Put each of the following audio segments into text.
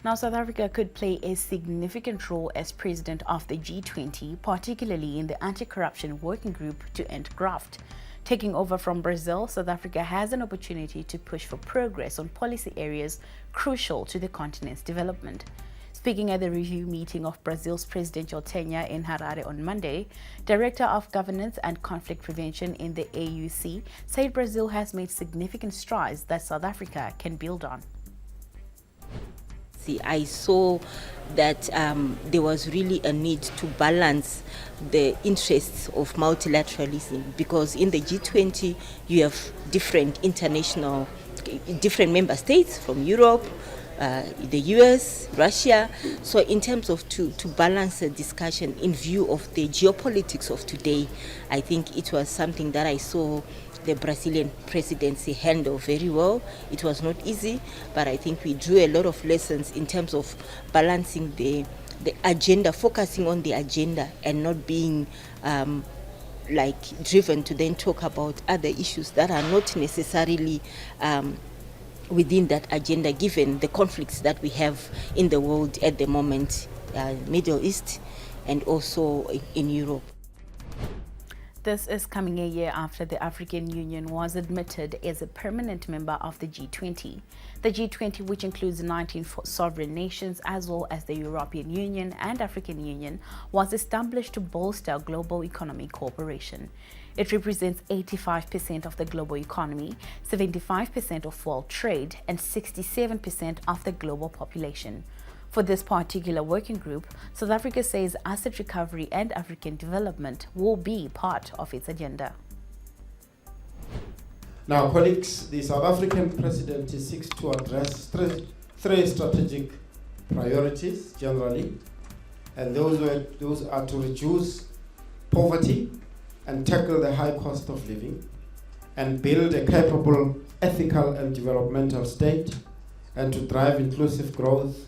Now, South Africa could play a significant role as president of the G20, particularly in the anti-corruption working group to end graft. Taking over from Brazil, South Africa has an opportunity to push for progress on policy areas crucial to the continent's development. Speaking at the review meeting of Brazil's presidential tenure in Harare on Monday, Director of Governance and Conflict Prevention in the AUC said Brazil has made significant strides that South Africa can build on. I saw that there was really a need to balance the interests of multilateralism, because in the G20 you have different member states from Europe, the US, Russia. So in terms of to balance the discussion in view of the geopolitics of today, I think it was something that I saw the Brazilian presidency handle very well. It was not easy, but I think we drew a lot of lessons in terms of balancing the agenda, focusing on the agenda and not being driven to then talk about other issues that are not necessarily within that agenda, given the conflicts that we have in the world at the moment, Middle East and also in Europe. This is coming a year after the African Union was admitted as a permanent member of the G20. The G20, which includes 19 sovereign nations as well as the European Union and African Union, was established to bolster global economic cooperation. It represents 85% of the global economy, 75% of world trade, and 67% of the global population. For this particular working group, South Africa says asset recovery and African development will be part of its agenda. Now, colleagues, the South African presidency seeks to address three strategic priorities generally, and those are to reduce poverty and tackle the high cost of living, and build a capable, ethical and developmental state, and to drive inclusive growth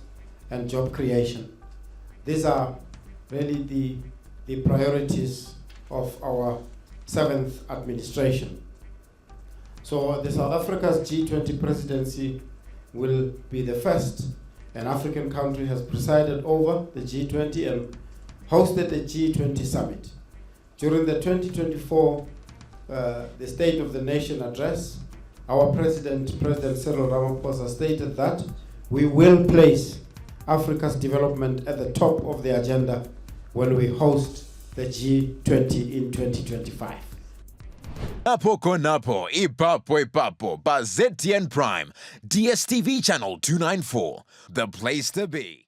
and job creation. These are really the priorities of our 7th administration. So the South Africa's G20 presidency will be the first an African country has presided over the G20 and hosted a G20 summit. During the 2024 the State of the Nation address, our President Cyril Ramaphosa, stated that we will place Africa's development at the top of the agenda when we host the G20 in 2025. Napo Konapo, Ipapo, Bazetian Prime, DSTV channel 294, the place to be.